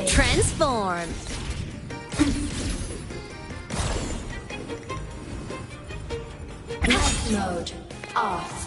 Transform. Night mode off.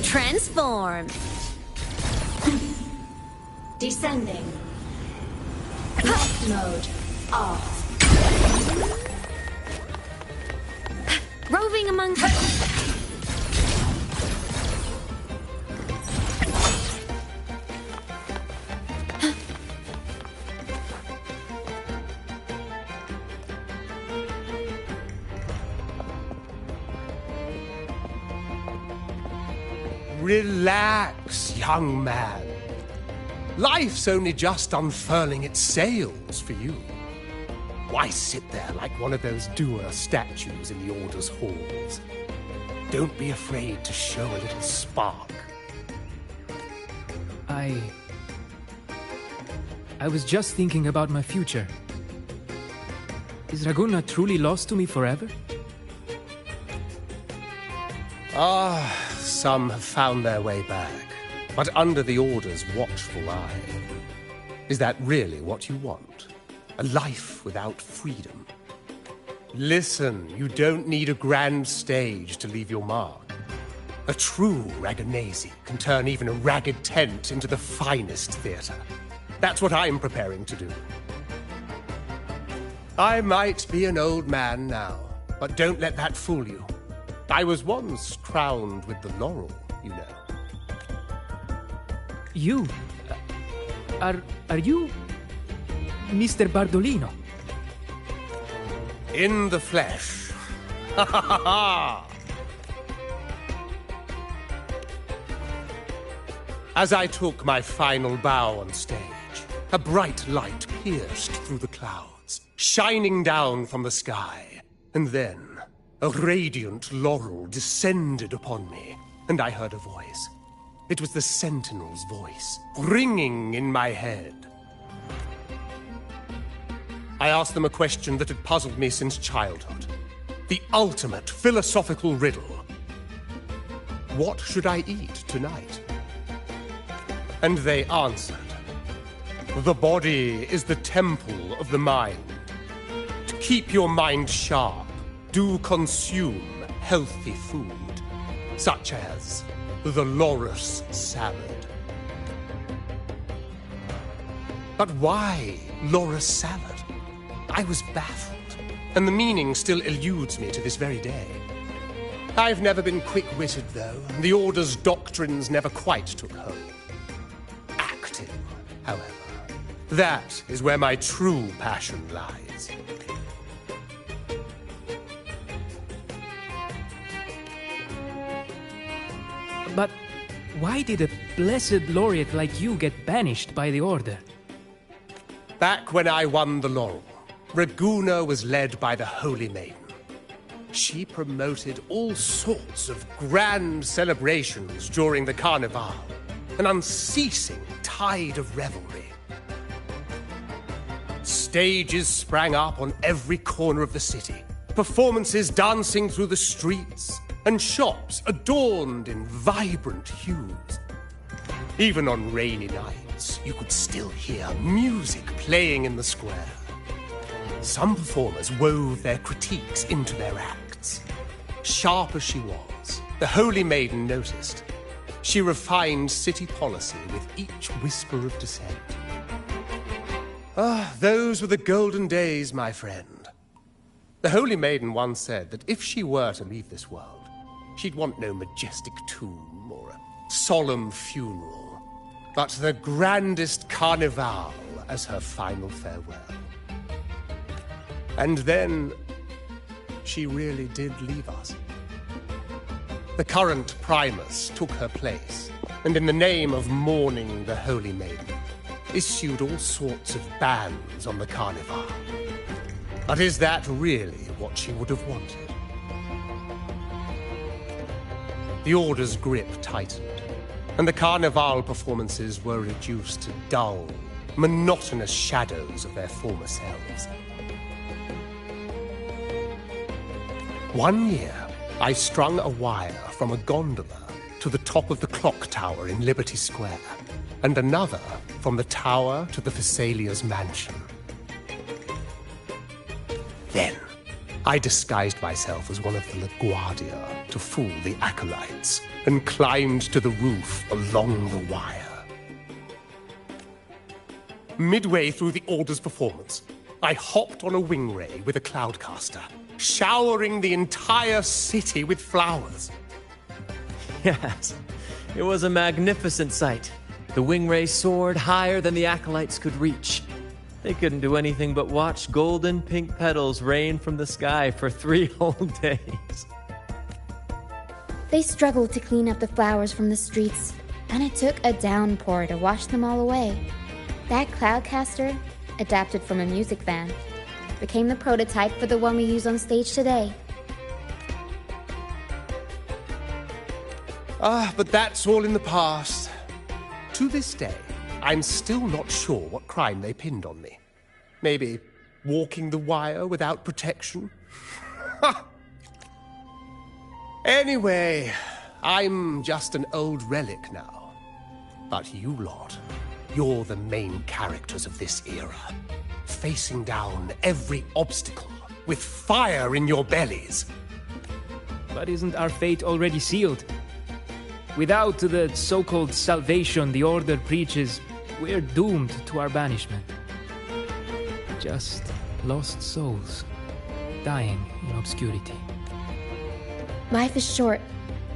Transform. Descending. Night mode off. Roving among... Relax, young man. Life's only just unfurling its sails for you. Why sit there like one of those dour statues in the Order's halls? Don't be afraid to show a little spark. I was just thinking about my future. Is Raguna truly lost to me forever? Some have found their way back, but under the Order's watchful eye. Is that really what you want? A life without freedom? Listen, you don't need a grand stage to leave your mark. A true Raganese can turn even a ragged tent into the finest theater. That's what I'm preparing to do. I might be an old man now, but don't let that fool you. I was once crowned with the laurel, you know. You? Are you... Mr. Bardolino? In the flesh. Ha ha ha ha! As I took my final bow on stage, a bright light pierced through the clouds, shining down from the sky, and then a radiant laurel descended upon me, and I heard a voice. It was the Sentinel's voice, ringing in my head. I asked them a question that had puzzled me since childhood. The ultimate philosophical riddle. What should I eat tonight? And they answered. The body is the temple of the mind. To keep your mind sharp, do consume healthy food, such as the loris salad. But why loris salad? I was baffled, and the meaning still eludes me to this very day. I've never been quick-witted, though, and the Order's doctrines never quite took hold. Acting, however, that is where my true passion lies. But why did a blessed laureate like you get banished by the Order? Back when I won the laurel, Raguna was led by the Holy Maiden. She promoted all sorts of grand celebrations during the Carnival, an unceasing tide of revelry. Stages sprang up on every corner of the city, performances dancing through the streets, and shops adorned in vibrant hues. Even on rainy nights, you could still hear music playing in the square. Some performers wove their critiques into their acts. Sharp as she was, the Holy Maiden noticed. She refined city policy with each whisper of dissent. Those were the golden days, my friend. The Holy Maiden once said that if she were to leave this world, she'd want no majestic tomb or a solemn funeral, but the grandest carnival as her final farewell. And then, she really did leave us. The current Primus took her place, and in the name of mourning the Holy Maiden, issued all sorts of bans on the Carnival. But is that really what she would have wanted? The Order's grip tightened, and the Carnival performances were reduced to dull, monotonous shadows of their former selves. One year, I strung a wire from a gondola to the top of the clock tower in Liberty Square, and another from the tower to the Thessalia's mansion. Then, I disguised myself as one of the LaGuardia to fool the acolytes, and climbed to the roof along the wire. Midway through the Order's performance, I hopped on a wing ray with a cloudcaster, showering the entire city with flowers. Yes, it was a magnificent sight. The wingray soared higher than the acolytes could reach. They couldn't do anything but watch golden pink petals rain from the sky for 3 whole days. They struggled to clean up the flowers from the streets, and it took a downpour to wash them all away. That cloudcaster, adapted from a music van, became the prototype for the one we use on stage today. But that's all in the past. To this day, I'm still not sure what crime they pinned on me. Maybe walking the wire without protection? Anyway, I'm just an old relic now. But you lot, you're the main characters of this era, facing down every obstacle with fire in your bellies. But isn't our fate already sealed? Without the so-called salvation the Order preaches, we're doomed to our banishment. Just lost souls, dying in obscurity. Life is short,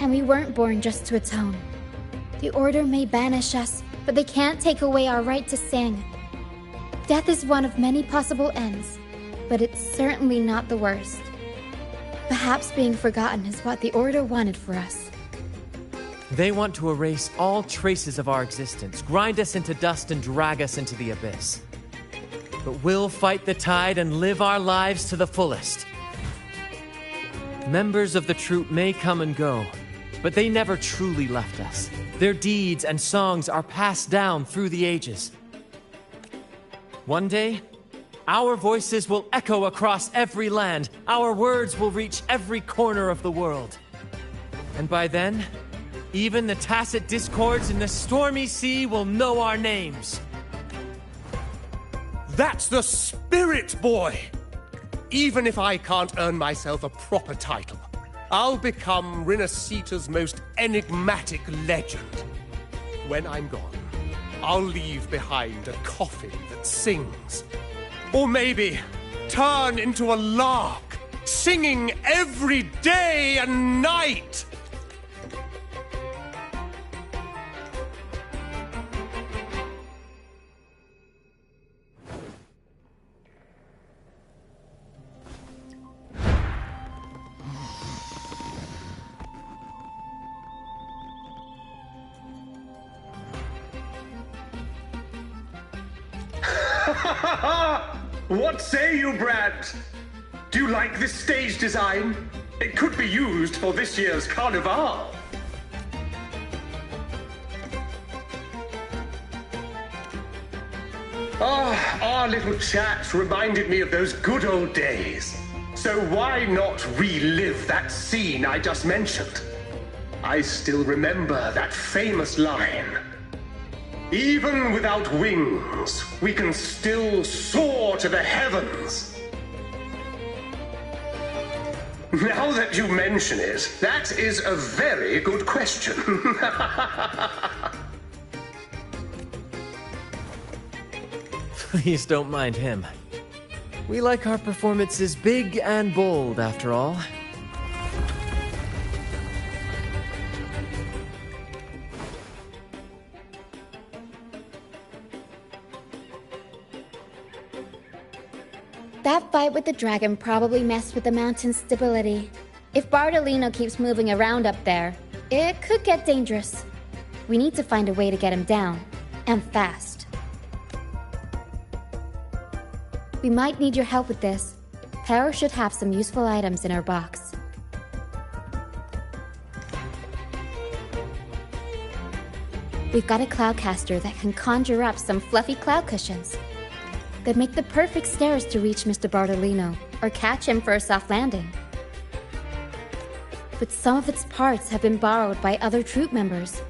and we weren't born just to atone. The Order may banish us, but they can't take away our right to sing. Death is one of many possible ends, but it's certainly not the worst. Perhaps being forgotten is what the Order wanted for us. They want to erase all traces of our existence, grind us into dust and drag us into the abyss. But we'll fight the tide and live our lives to the fullest. Members of the troupe may come and go, but they never truly left us. Their deeds and songs are passed down through the ages. One day, our voices will echo across every land. Our words will reach every corner of the world. And by then, even the tacit discords in the stormy sea will know our names. That's the spirit, boy! Even if I can't earn myself a proper title, I'll become Rinasita's most enigmatic legend. When I'm gone, I'll leave behind a coffin that sings. Or maybe turn into a lark, singing every day and night! What say you, Brad? Do you like this stage design? It could be used for this year's carnival. Our little chat reminded me of those good old days. So why not relive that scene I just mentioned? I still remember that famous line. Even without wings, we can still soar to the heavens. Now that you mention it, that is a very good question. Please don't mind him. We like our performances big and bold, after all. That fight with the dragon probably messed with the mountain's stability. If Bardolino keeps moving around up there, it could get dangerous. We need to find a way to get him down, and fast. We might need your help with this. Power should have some useful items in our box. We've got a cloudcaster that can conjure up some fluffy cloud cushions. They'd make the perfect stairs to reach Mr. Bardolino, or catch him for a soft landing. But some of its parts have been borrowed by other troop members.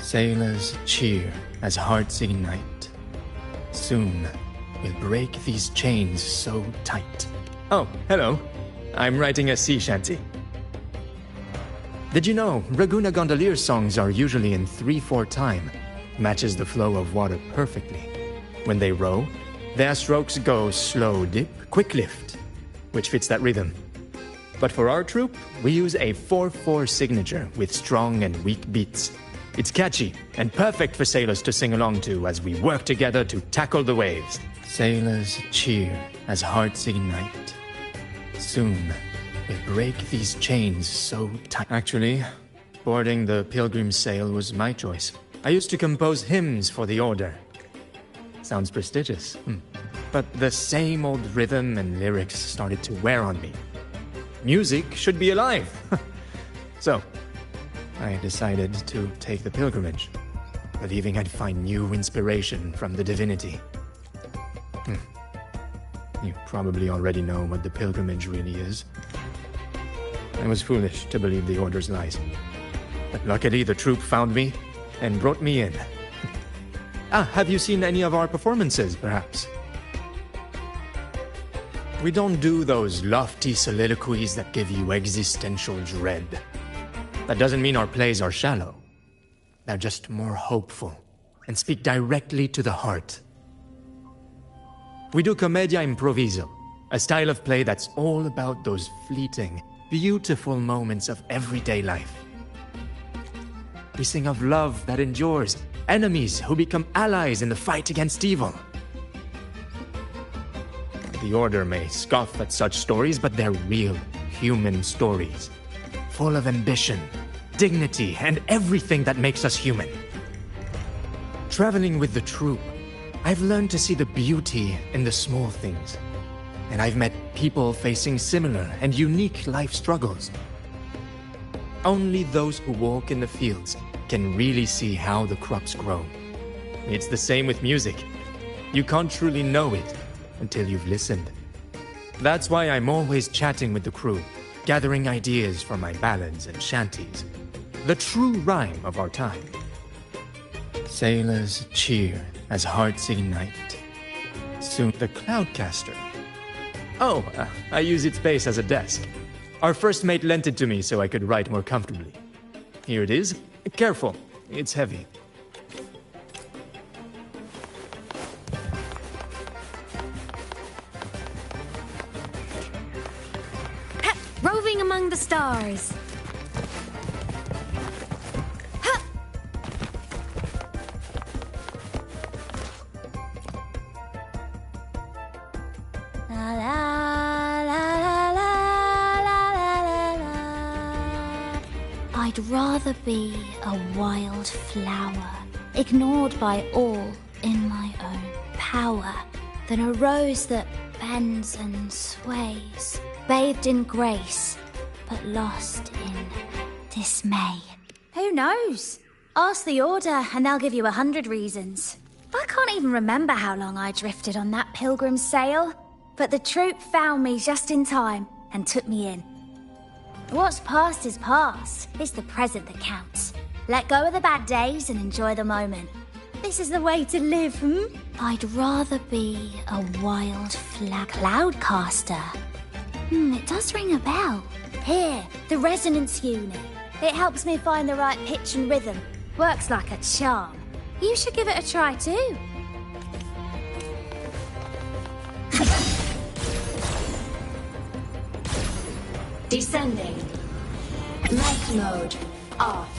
Sailors cheer as hearts ignite. Soon we'll break these chains so tight. Oh, hello. I'm writing a sea shanty. Did you know Raguna Gondolier's songs are usually in 3/4 time? Matches the flow of water perfectly. When they row, their strokes go slow dip, quick lift, which fits that rhythm. But for our troupe, we use a 4/4 signature with strong and weak beats. It's catchy and perfect for sailors to sing along to as we work together to tackle the waves. Sailors cheer as hearts ignite. Soon, we'll break these chains so tight. Actually, boarding the Pilgrim's Sail was my choice. I used to compose hymns for the order. Sounds prestigious, but the same old rhythm and lyrics started to wear on me. Music should be alive. So, I decided to take the pilgrimage, believing I'd find new inspiration from the divinity. You probably already know what the pilgrimage really is. I was foolish to believe the Order's lies. But luckily the troupe found me and brought me in. Have you seen any of our performances, perhaps? We don't do those lofty soliloquies that give you existential dread. That doesn't mean our plays are shallow. They're just more hopeful and speak directly to the heart. We do commedia improviso, a style of play that's all about those fleeting, beautiful moments of everyday life. We sing of love that endures, enemies who become allies in the fight against evil. The Order may scoff at such stories, but they're real, human stories, full of ambition, dignity, and everything that makes us human. Traveling with the troupe, I've learned to see the beauty in the small things, and I've met people facing similar and unique life struggles. Only those who walk in the fields can really see how the crops grow. It's the same with music. You can't truly know it until you've listened. That's why I'm always chatting with the crew, gathering ideas for my ballads and shanties. The true rhyme of our time. Sailors cheer as hearts ignite. Soon the Cloudcaster. Oh, I use its base as a desk. Our first mate lent it to me so I could write more comfortably. Here it is. Careful, it's heavy. Roving among the stars. I'd rather be a wild flower, ignored by all in my own power, than a rose that bends and sways, bathed in grace, but lost in dismay. Who knows? Ask the Order and they'll give you 100 reasons. I can't even remember how long I drifted on that Pilgrim's Sail, but the troupe found me just in time and took me in. What's past is past. It's the present that counts. Let go of the bad days and enjoy the moment. This is the way to live, I'd rather be a wild Cloudcaster. It does ring a bell. Here, the resonance unit. It helps me find the right pitch and rhythm. Works like a charm. You should give it a try too. Descending. Night mode off.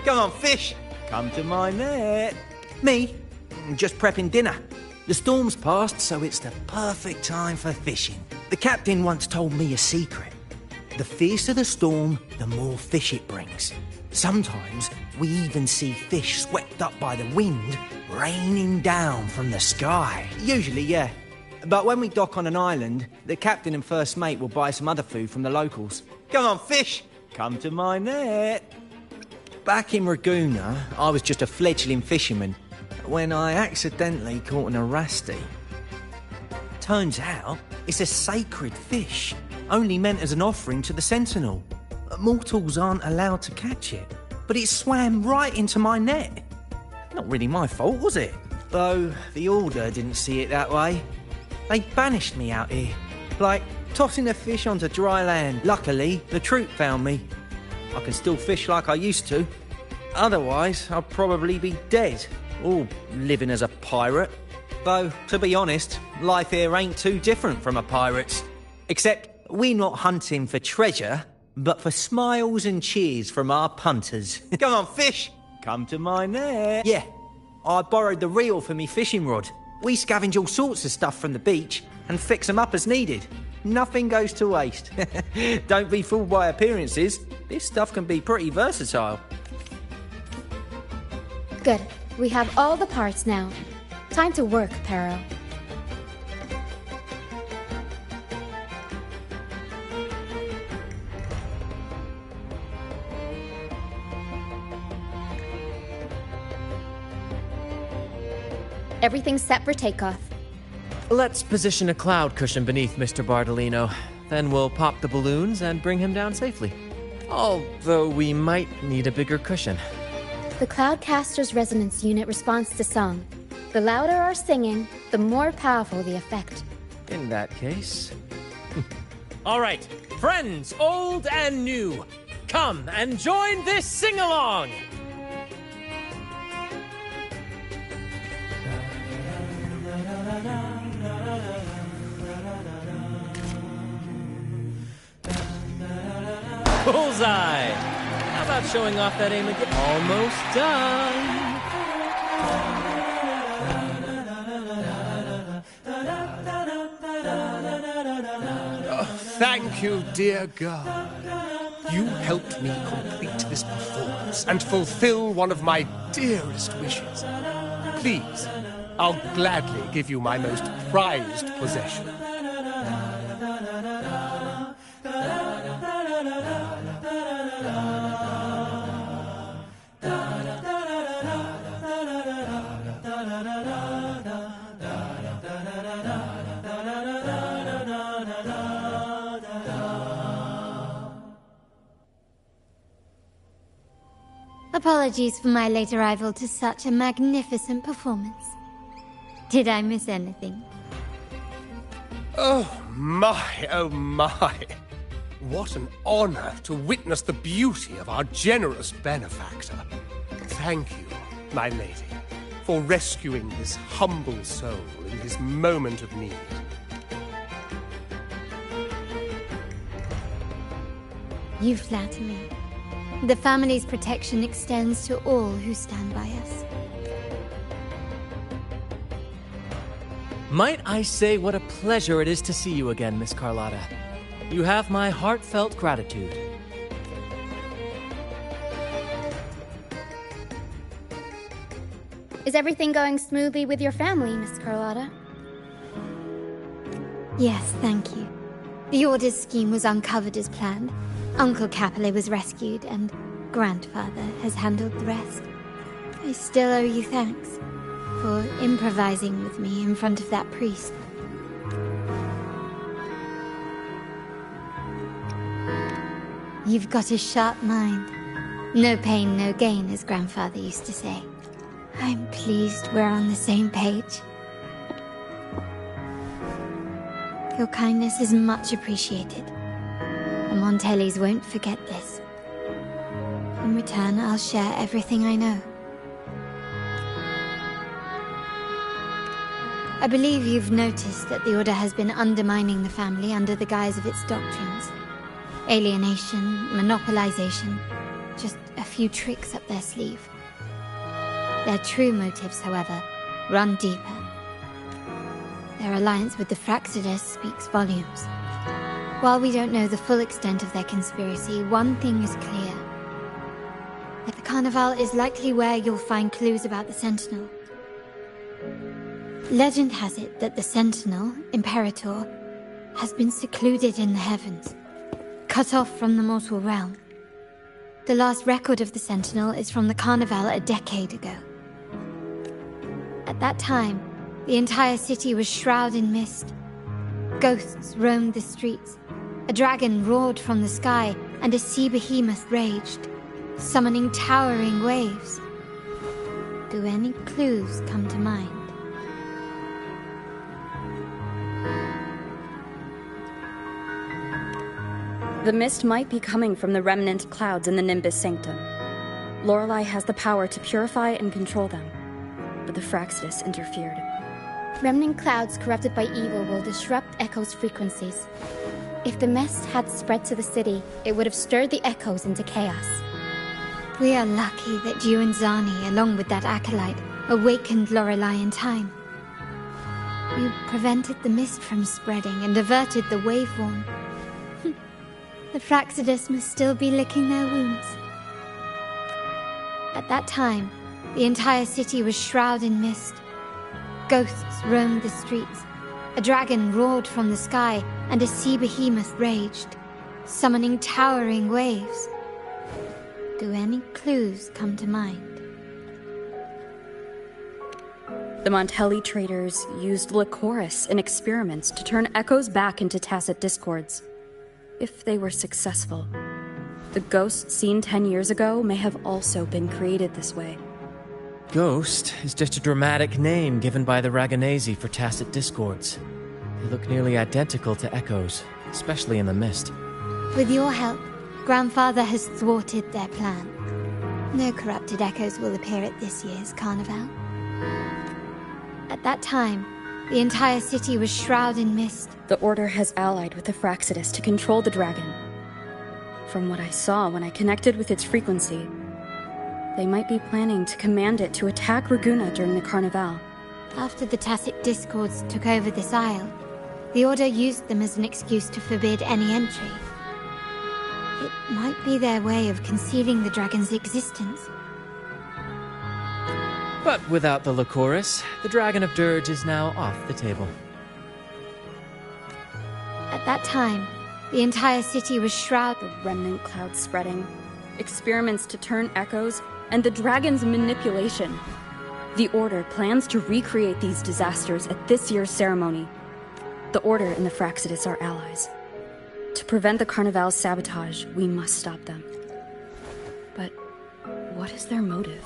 Come on, fish. Come to my net. Me? Just prepping dinner. The storm's passed, so it's the perfect time for fishing. The captain once told me a secret. The fiercer the storm, the more fish it brings. Sometimes we even see fish swept up by the wind, raining down from the sky. Usually, yeah. But when we dock on an island, the captain and first mate will buy some other food from the locals. Come on, fish. Come to my net. Back in Raguna, I was just a fledgling fisherman when I accidentally caught an Arasti. Turns out, it's a sacred fish, only meant as an offering to the Sentinel. mortals aren't allowed to catch it, but it swam right into my net. Not really my fault, was it? Though the Order didn't see it that way. They banished me out here, like tossing a fish onto dry land. Luckily, the troop found me. I can still fish like I used to. Otherwise, I'd probably be dead, or living as a pirate. Though, to be honest, life here ain't too different from a pirate's. Except we're not hunting for treasure, but for smiles and cheers from our punters. Come on, fish! Come to my net. Yeah, I borrowed the reel for me fishing rod. We scavenge all sorts of stuff from the beach and fix them up as needed. Nothing goes to waste. Don't be fooled by appearances. This stuff can be pretty versatile. Good. We have all the parts now. Time to work, Pero. Everything's set for takeoff. Let's position a cloud cushion beneath Mr. Bardolino. Then we'll pop the balloons and bring him down safely. Although we might need a bigger cushion. The Cloudcaster's resonance unit responds to song. The louder our singing, the more powerful the effect. In that case... All right, friends, old and new, come and join this sing-along! Bullseye! How about showing off that aim again? Almost done! Thank you, dear girl. You helped me complete this performance and fulfill one of my dearest wishes. Please, I'll gladly give you my most prized possession. Apologies for my late arrival to such a magnificent performance. Did I miss anything? Oh my, oh my. What an honor to witness the beauty of our generous benefactor. Thank you, my lady, for rescuing this humble soul in his moment of need. You flatter me. The family's protection extends to all who stand by us. Might I say what a pleasure it is to see you again, Miss Carlotta. You have my heartfelt gratitude. Is everything going smoothly with your family, Miss Carlotta? Yes, thank you. The Order's scheme was uncovered as planned. Uncle Capilet was rescued, and Grandfather has handled the rest. I still owe you thanks for improvising with me in front of that priest. You've got a sharp mind. No pain, no gain, as Grandfather used to say. I'm pleased we're on the same page. Your kindness is much appreciated. The Montellis won't forget this. In return, I'll share everything I know. I believe you've noticed that the Order has been undermining the family under the guise of its doctrines. Alienation, monopolization, just a few tricks up their sleeve. Their true motives, however, run deeper. Their alliance with the Fraxidus speaks volumes. While we don't know the full extent of their conspiracy, one thing is clear. That the Carnival is likely where you'll find clues about the Sentinel. Legend has it that the Sentinel, Imperator, has been secluded in the heavens, cut off from the mortal realm. The last record of the Sentinel is from the Carnival a decade ago. At that time, the entire city was shrouded in mist. Ghosts roamed the streets. A dragon roared from the sky, and a sea behemoth raged, summoning towering waves. Do any clues come to mind? The mist might be coming from the remnant clouds in the Nimbus Sanctum. Lorelei has the power to purify and control them, but the Fraxidus interfered. Remnant clouds corrupted by evil will disrupt Echo's frequencies. If the mist had spread to the city, it would have stirred the echoes into chaos. We are lucky that you and Zani, along with that acolyte, awakened Lorelei in time. You prevented the mist from spreading and averted the waveform. The Fraxidus must still be licking their wounds. At that time, the entire city was shrouded in mist. Ghosts roamed the streets. A dragon roared from the sky, and a sea behemoth raged, summoning towering waves. Do any clues come to mind? The Montelli traders used Lycoris in experiments to turn echoes back into tacit discords. If they were successful, the ghosts seen 10 years ago may have also been created this way. Ghost is just a dramatic name given by the Ragonese for tacit discords. They look nearly identical to echoes, especially in the mist. With your help, Grandfather has thwarted their plan. No corrupted echoes will appear at this year's carnival. At that time, the entire city was shrouded in mist. The Order has allied with the Fraxidus to control the dragon. From what I saw when I connected with its frequency, they might be planning to command it to attack Raguna during the Carnival. After the Tacit Discords took over this isle, the Order used them as an excuse to forbid any entry. It might be their way of concealing the dragon's existence. But without the Lycoris, the Dragon of Dirge is now off the table. At that time, the entire city was shrouded. The remnant clouds spreading, experiments to turn echoes, and the dragon's manipulation. The Order plans to recreate these disasters at this year's ceremony. The Order and the Fraxidus are allies. To prevent the Carnival's sabotage, we must stop them. But what is their motive?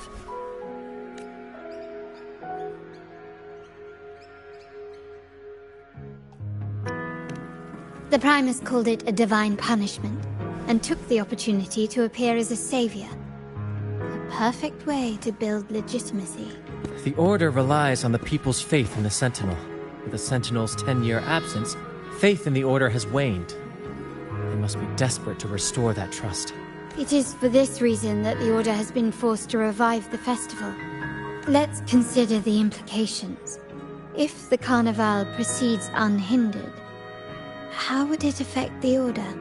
The Primus called it a divine punishment, and took the opportunity to appear as a savior. A perfect way to build legitimacy. The Order relies on the people's faith in the Sentinel. With the Sentinel's 10-year absence, faith in the Order has waned. They must be desperate to restore that trust. It is for this reason that the Order has been forced to revive the festival. Let's consider the implications. If the Carnival proceeds unhindered, how would it affect the Order?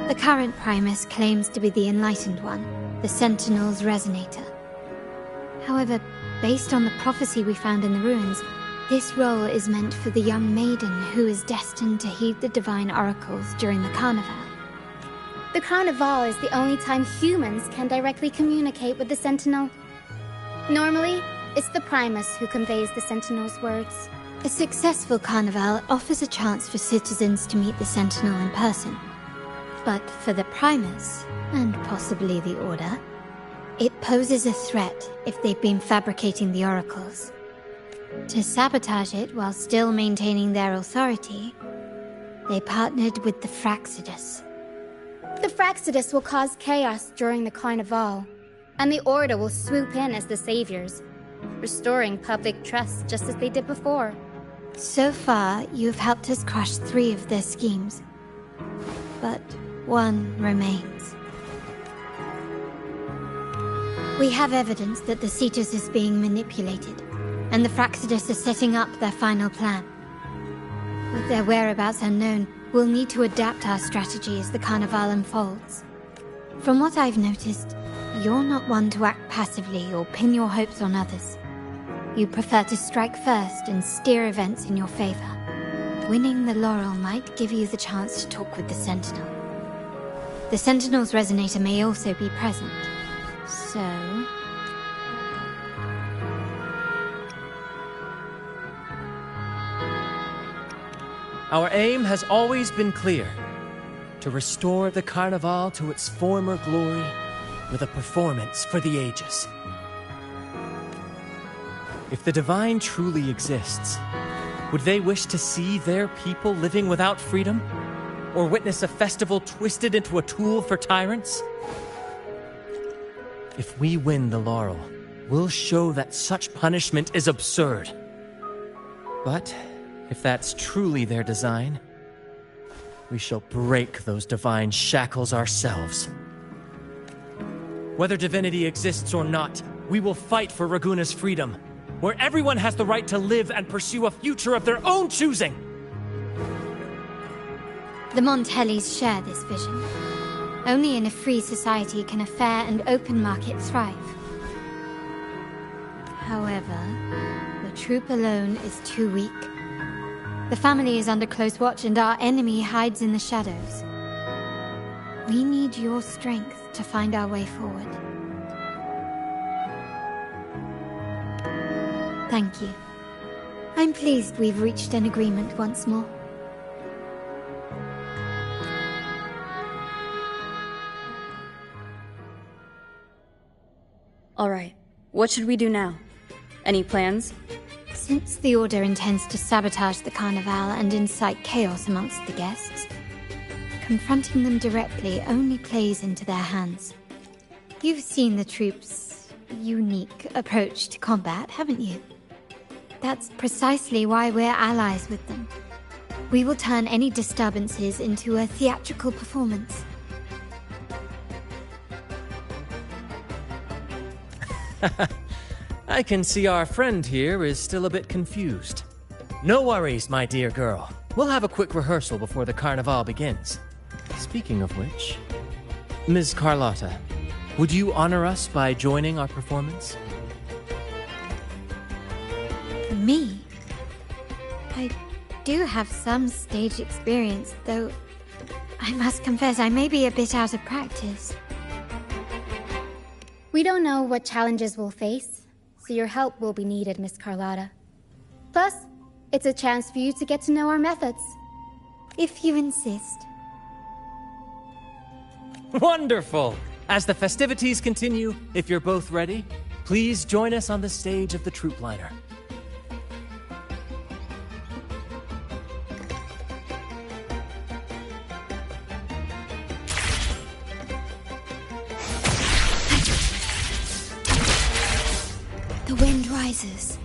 The current Primus claims to be the Enlightened One, the Sentinel's Resonator. However, based on the prophecy we found in the ruins, this role is meant for the young maiden who is destined to heed the divine oracles during the Carnival. The Carnival is the only time humans can directly communicate with the Sentinel. Normally, it's the Primus who conveys the Sentinel's words. A successful Carnival offers a chance for citizens to meet the Sentinel in person. But for the Primus, and possibly the Order, it poses a threat if they've been fabricating the oracles. To sabotage it while still maintaining their authority, they partnered with the Fraxidus. The Fraxidus will cause chaos during the Carnival, and the Order will swoop in as the saviors, restoring public trust just as they did before. So far, you've helped us crush 3 of their schemes. But one remains. We have evidence that the Cetus is being manipulated, and the Fraxidus are setting up their final plan. With their whereabouts unknown, we'll need to adapt our strategy as the Carnival unfolds. From what I've noticed, you're not one to act passively or pin your hopes on others. You prefer to strike first and steer events in your favor. Winning the laurel might give you the chance to talk with the Sentinel. The Sentinel's Resonator may also be present, so... Our aim has always been clear: to restore the Carnival to its former glory with a performance for the ages. If the Divine truly exists, would they wish to see their people living without freedom? Or witness a festival twisted into a tool for tyrants? If we win the laurel, we'll show that such punishment is absurd. But if that's truly their design, we shall break those divine shackles ourselves. Whether divinity exists or not, we will fight for Raguna's freedom, where everyone has the right to live and pursue a future of their own choosing. The Montellis share this vision. Only in a free society can a fair and open market thrive. However, the troop alone is too weak. The family is under close watch and our enemy hides in the shadows. We need your strength to find our way forward. Thank you. I'm pleased we've reached an agreement once more. All right, what should we do now? Any plans? Since the Order intends to sabotage the Carnival and incite chaos amongst the guests, confronting them directly only plays into their hands. You've seen the troops' unique approach to combat, haven't you? That's precisely why we're allies with them. We will turn any disturbances into a theatrical performance. I can see our friend here is still a bit confused. No worries, my dear girl. We'll have a quick rehearsal before the Carnival begins. Speaking of which, Ms. Carlotta, would you honor us by joining our performance? Me? I do have some stage experience, though I must confess I may be a bit out of practice. We don't know what challenges we'll face, so your help will be needed, Miss Carlotta. Plus, it's a chance for you to get to know our methods. If you insist. Wonderful! As the festivities continue, if you're both ready, please join us on the stage of the troop liner. The wind rises.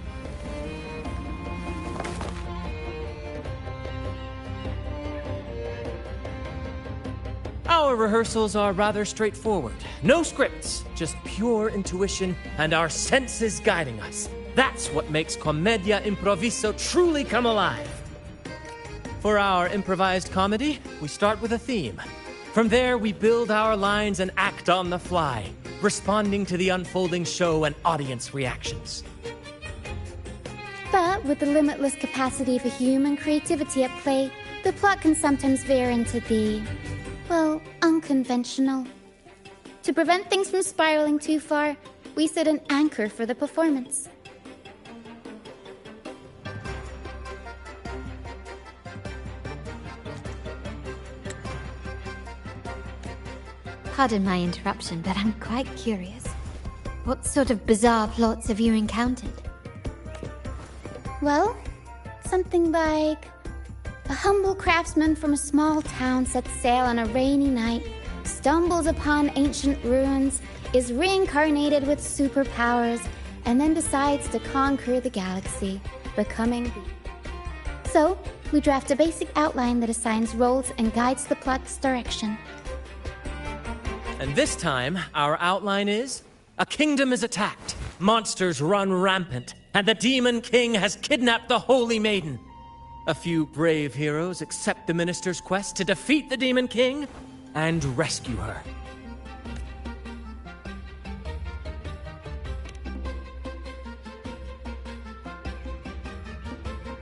Our rehearsals are rather straightforward. No scripts, just pure intuition and our senses guiding us. That's what makes Commedia Improviso truly come alive. For our improvised comedy, we start with a theme. From there, we build our lines and act on the fly, responding to the unfolding show and audience reactions. But with the limitless capacity for human creativity at play, the plot can sometimes veer into the, well, unconventional. To prevent things from spiraling too far, we set an anchor for the performance. Pardon my interruption, but I'm quite curious. What sort of bizarre plots have you encountered? Well, something like a humble craftsman from a small town sets sail on a rainy night, stumbles upon ancient ruins, is reincarnated with superpowers, and then decides to conquer the galaxy, becoming the... So, we draft a basic outline that assigns roles and guides the plot's direction. And this time, our outline is: a kingdom is attacked, monsters run rampant, and the Demon King has kidnapped the Holy Maiden. A few brave heroes accept the minister's quest to defeat the Demon King and rescue her.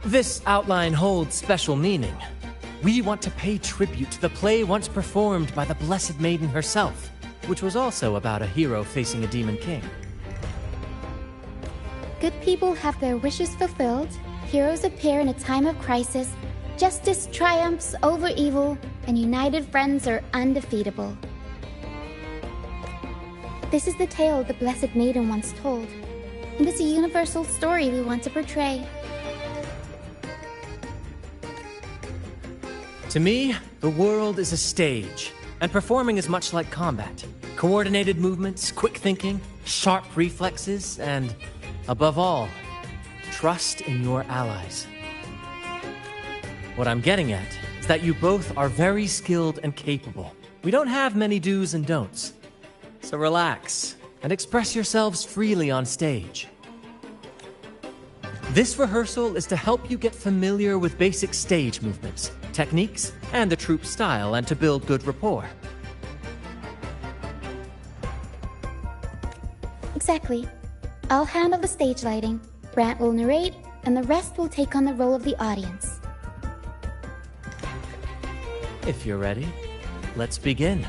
This outline holds special meaning. We want to pay tribute to the play once performed by the Blessed Maiden herself, which was also about a hero facing a Demon King. Good people have their wishes fulfilled, heroes appear in a time of crisis, justice triumphs over evil, and united friends are undefeatable. This is the tale the Blessed Maiden once told, and it's a universal story we want to portray. To me, the world is a stage, and performing is much like combat. Coordinated movements, quick thinking, sharp reflexes, and, above all, trust in your allies. What I'm getting at is that you both are very skilled and capable. We don't have many do's and don'ts. So relax and express yourselves freely on stage. This rehearsal is to help you get familiar with basic stage movements, techniques, and the troupe style, and to build good rapport. Exactly. I'll handle the stage lighting, Brant will narrate, and the rest will take on the role of the audience. If you're ready, let's begin.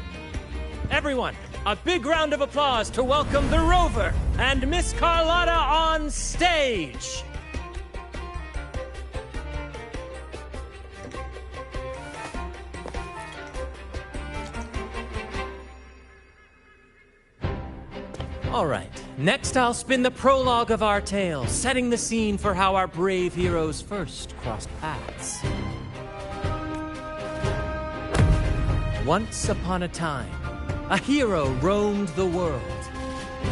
Everyone, a big round of applause to welcome the Rover and Miss Carlotta on stage! All right, next I'll spin the prologue of our tale, setting the scene for how our brave heroes first crossed paths. Once upon a time, a hero roamed the world.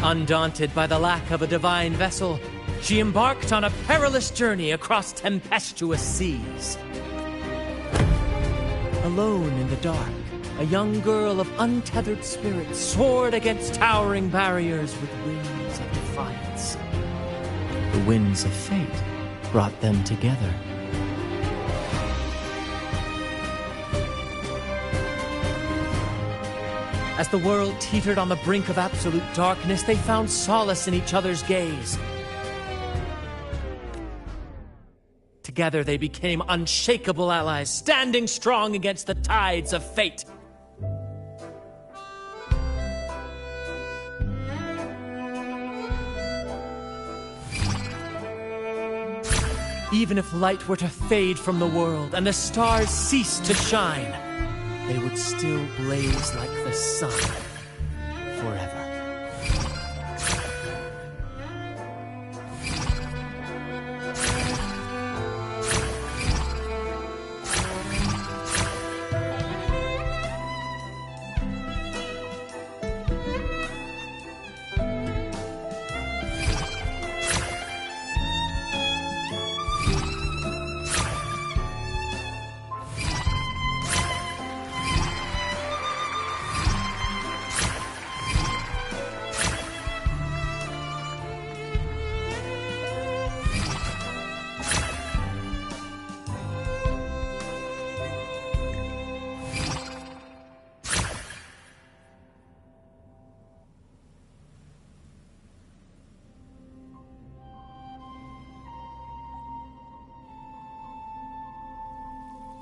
Undaunted by the lack of a divine vessel, she embarked on a perilous journey across tempestuous seas. Alone in the dark, a young girl of untethered spirit soared against towering barriers with wings of defiance. The winds of fate brought them together. As the world teetered on the brink of absolute darkness, they found solace in each other's gaze. Together they became unshakable allies, standing strong against the tides of fate. Even if light were to fade from the world and the stars cease to shine, they would still blaze like the sun forever.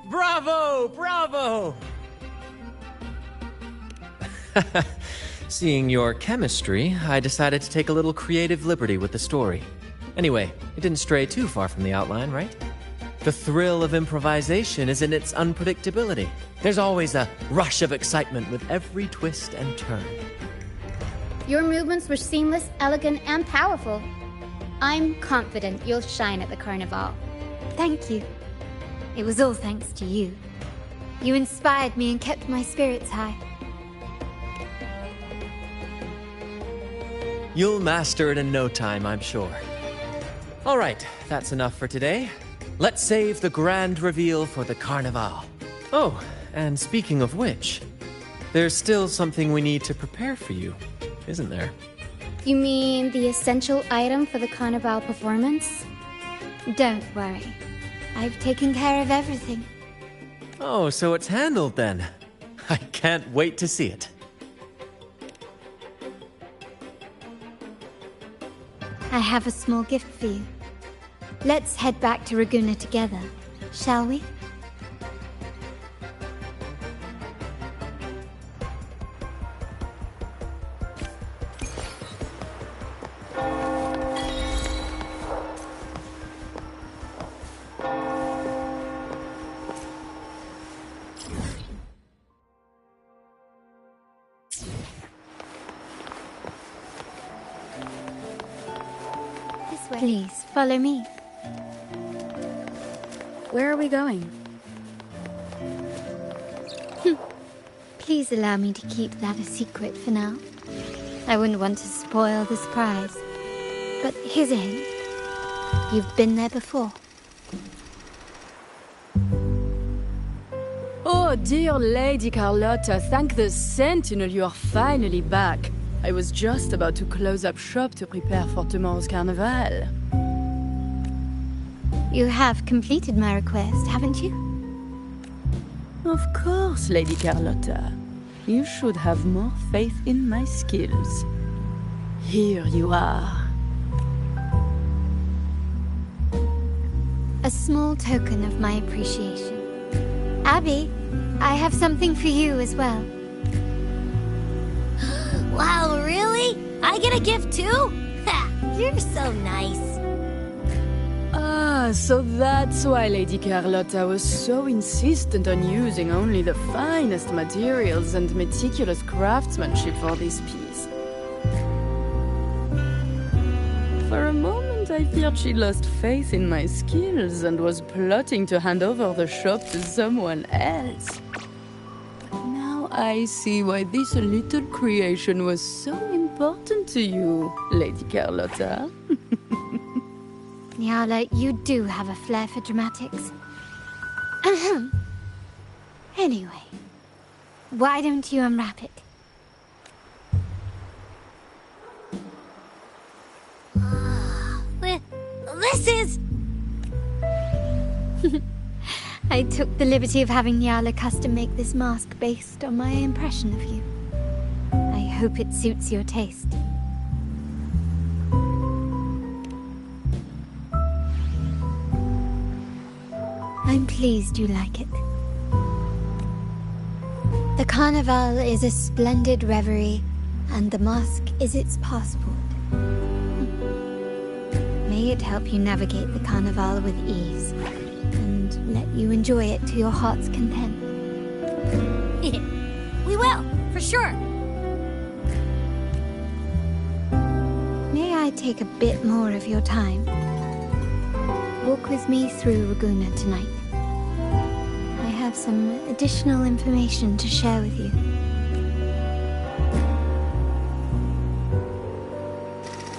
Bravo! Bravo! Seeing your chemistry, I decided to take a little creative liberty with the story. Anyway, it didn't stray too far from the outline, right? The thrill of improvisation is in its unpredictability. There's always a rush of excitement with every twist and turn. Your movements were seamless, elegant, and powerful. I'm confident you'll shine at the Carnival. Thank you. It was all thanks to you. You inspired me and kept my spirits high. You'll master it in no time, I'm sure. All right, that's enough for today. Let's save the grand reveal for the Carnival. Oh, and speaking of which, there's still something we need to prepare for you, isn't there? You mean the essential item for the Carnival performance? Don't worry. I've taken care of everything. Oh, so it's handled then. I can't wait to see it. I have a small gift for you. Let's head back to Raguna together, shall we? Please, follow me. Where are we going? Please allow me to keep that a secret for now. I wouldn't want to spoil the surprise. But here's a hint. You've been there before. Oh, dear Lady Carlotta, thank the Sentinel you are finally back. I was just about to close up shop to prepare for tomorrow's carnival. You have completed my request, haven't you? Of course, Lady Carlotta. You should have more faith in my skills. Here you are. A small token of my appreciation. Abby, I have something for you as well. Wow, really? I get a gift too? Ha! You're so nice. Ah, so that's why Lady Carlotta was so insistent on using only the finest materials and meticulous craftsmanship for this piece. For a moment, I feared she lost faith in my skills and was plotting to hand over the shop to someone else. But now I see why this little creation was so important to you, Lady Carlotta. Nyala, you do have a flair for dramatics. Anyway, why don't you unwrap it? This is... I took the liberty of having Nyala custom make this mask based on my impression of you. I hope it suits your taste. I'm pleased you like it. The carnival is a splendid reverie, and the mask is its passport. May it help you navigate the carnival with ease, and let you enjoy it to your heart's content. We will, for sure. May I take a bit more of your time? Walk with me through Raguna tonight. I have some additional information to share with you.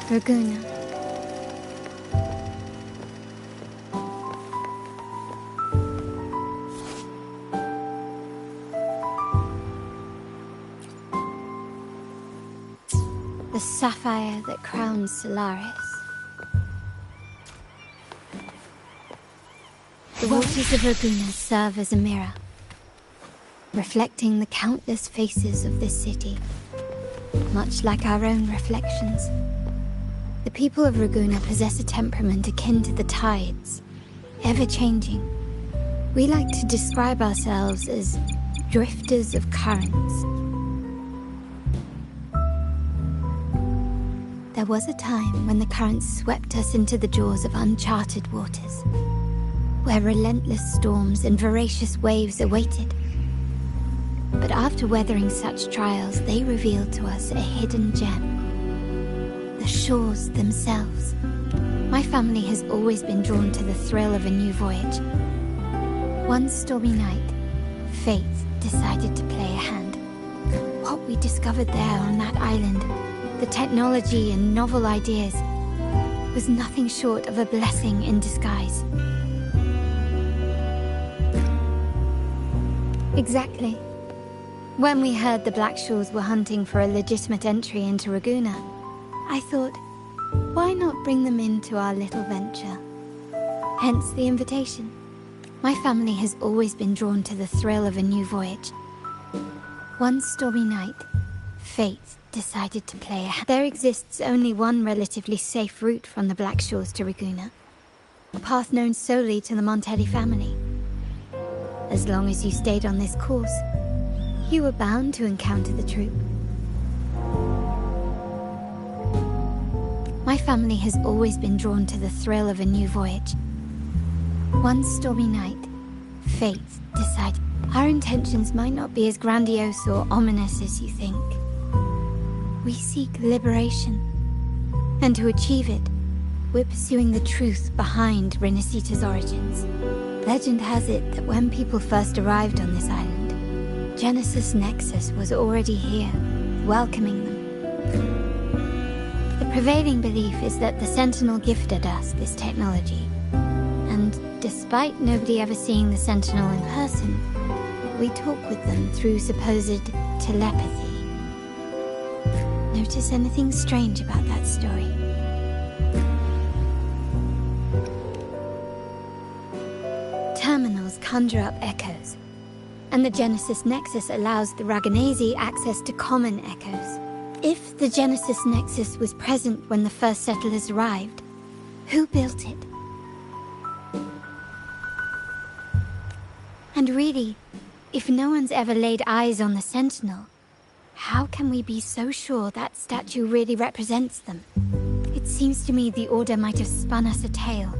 Raguna. The sapphire that crowns Solaris. The waters of Raguna serve as a mirror, reflecting the countless faces of this city, much like our own reflections. The people of Raguna possess a temperament akin to the tides, ever-changing. We like to describe ourselves as drifters of currents. There was a time when the currents swept us into the jaws of uncharted waters, where relentless storms and voracious waves awaited. But after weathering such trials, they revealed to us a hidden gem. The shores themselves. My family has always been drawn to the thrill of a new voyage. One stormy night, fate decided to play a hand. What we discovered there on that island, the technology and novel ideas, was nothing short of a blessing in disguise. Exactly. When we heard the Blackshaws were hunting for a legitimate entry into Raguna, I thought, why not bring them into our little venture? Hence the invitation. My family has always been drawn to the thrill of a new voyage. One stormy night, fate decided to play a hand. There exists only one relatively safe route from the Blackshaws to Raguna, a path known solely to the Montelli family. As long as you stayed on this course, you were bound to encounter the troop. My family has always been drawn to the thrill of a new voyage. One stormy night, fate decided our intentions might not be as grandiose or ominous as you think. We seek liberation, and to achieve it, we're pursuing the truth behind Renacita's origins. Legend has it that when people first arrived on this island, Genesis Nexus was already here, welcoming them. The prevailing belief is that the Sentinel gifted us this technology, and despite nobody ever seeing the Sentinel in person, we talk with them through supposed telepathy. Notice anything strange about that story? Terminals conjure up echoes, and the Genesis Nexus allows the Raganazi access to common echoes. If the Genesis Nexus was present when the first settlers arrived, who built it? And really, if no one's ever laid eyes on the Sentinel, how can we be so sure that statue really represents them? It seems to me the Order might have spun us a tale,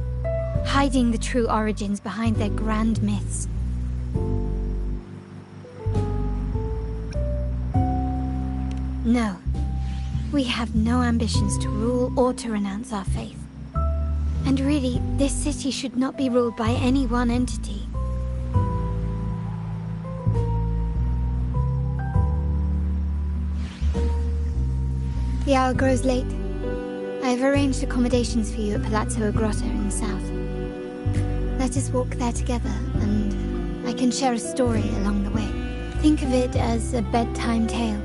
hiding the true origins behind their grand myths. No, we have no ambitions to rule or to renounce our faith. And really, this city should not be ruled by any one entity. The hour grows late. I have arranged accommodations for you at Palazzo Grotta in the south. Let us walk there together, and I can share a story along the way. Think of it as a bedtime tale.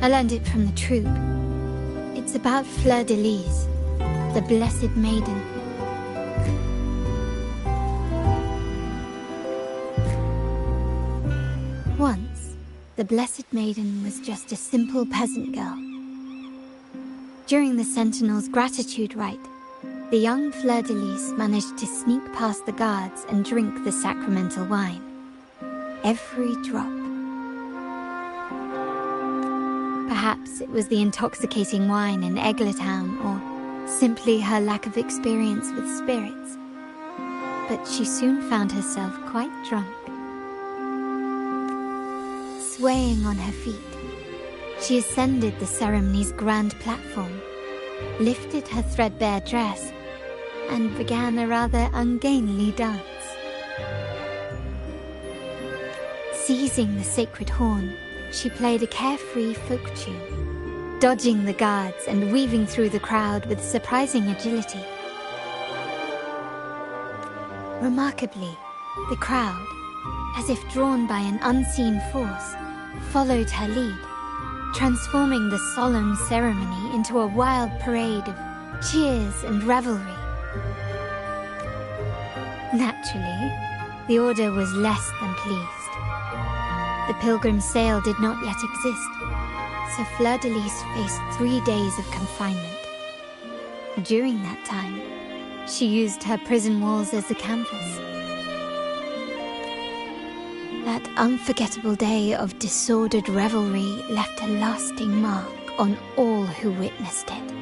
I learned it from the troop. It's about Fleur de Lis, the Blessed Maiden. Once, the Blessed Maiden was just a simple peasant girl. During the Sentinel's gratitude rite, the young Fleur de Lis managed to sneak past the guards and drink the sacramental wine. Every drop. Perhaps it was the intoxicating wine in Eglatown, or simply her lack of experience with spirits. But she soon found herself quite drunk. Swaying on her feet, she ascended the ceremony's grand platform, lifted her threadbare dress, and began a rather ungainly dance. Seizing the sacred horn, she played a carefree folk tune, dodging the guards and weaving through the crowd with surprising agility. Remarkably, the crowd, as if drawn by an unseen force, followed her lead, transforming the solemn ceremony into a wild parade of cheers and revelry. Naturally, the Order was less than pleased. The pilgrim's sail did not yet exist, so Fleur de Lis faced 3 days of confinement. During that time, she used her prison walls as a canvas. That unforgettable day of disordered revelry left a lasting mark on all who witnessed it.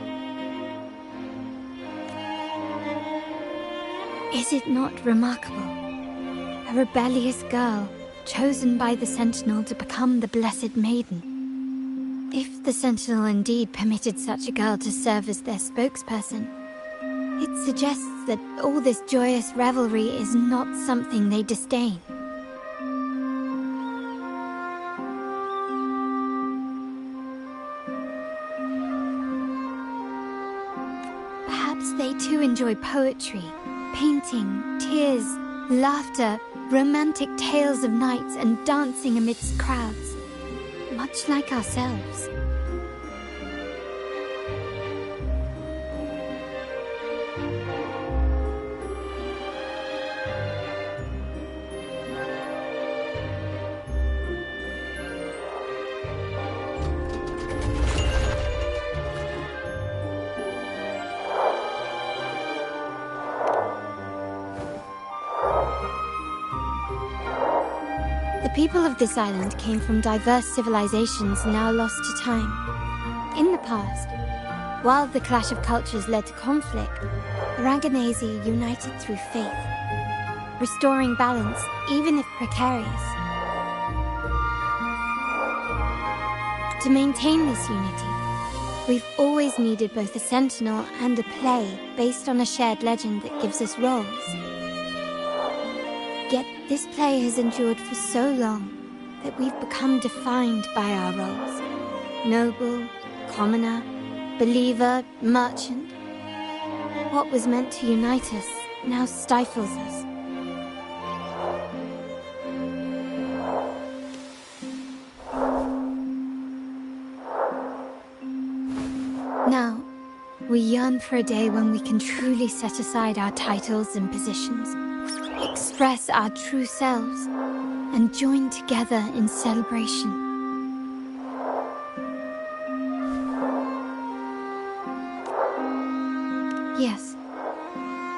Is it not remarkable? A rebellious girl, chosen by the Sentinel to become the Blessed Maiden. If the Sentinel indeed permitted such a girl to serve as their spokesperson, it suggests that all this joyous revelry is not something they disdain. Perhaps they too enjoy poetry, painting, tears, laughter, romantic tales of nights, and dancing amidst crowds, much like ourselves. The people of this island came from diverse civilizations now lost to time. In the past, while the clash of cultures led to conflict, the Raganazi united through faith, restoring balance even if precarious. To maintain this unity, We've always needed both a sentinel and a play based on a shared legend that gives us roles. Yet this play has endured for so long that we've become defined by our roles. Noble, commoner, believer, merchant. What was meant to unite us now stifles us. Now, we yearn for a day when we can truly set aside our titles and positions, express our true selves, and join together in celebration. Yes,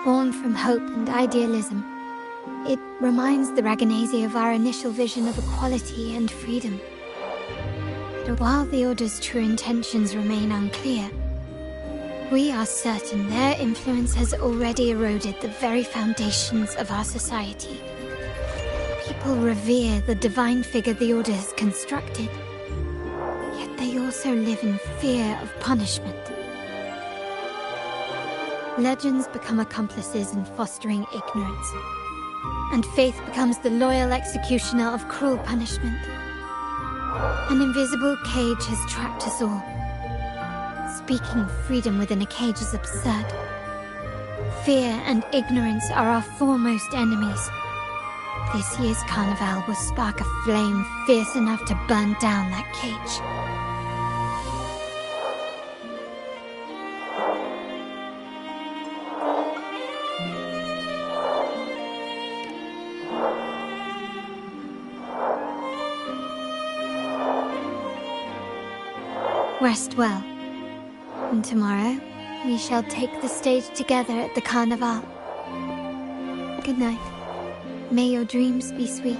born from hope and idealism, it reminds the Raganese of our initial vision of equality and freedom. But while the Order's true intentions remain unclear, we are certain their influence has already eroded the very foundations of our society. People revere the divine figure the Order has constructed, yet they also live in fear of punishment. Legends become accomplices in fostering ignorance, and faith becomes the loyal executioner of cruel punishment. An invisible cage has trapped us all. Speaking of freedom within a cage is absurd. Fear and ignorance are our foremost enemies. This year's carnival will spark a flame fierce enough to burn down that cage. Rest well, and tomorrow we shall take the stage together at the carnival. Good night. May your dreams be sweet.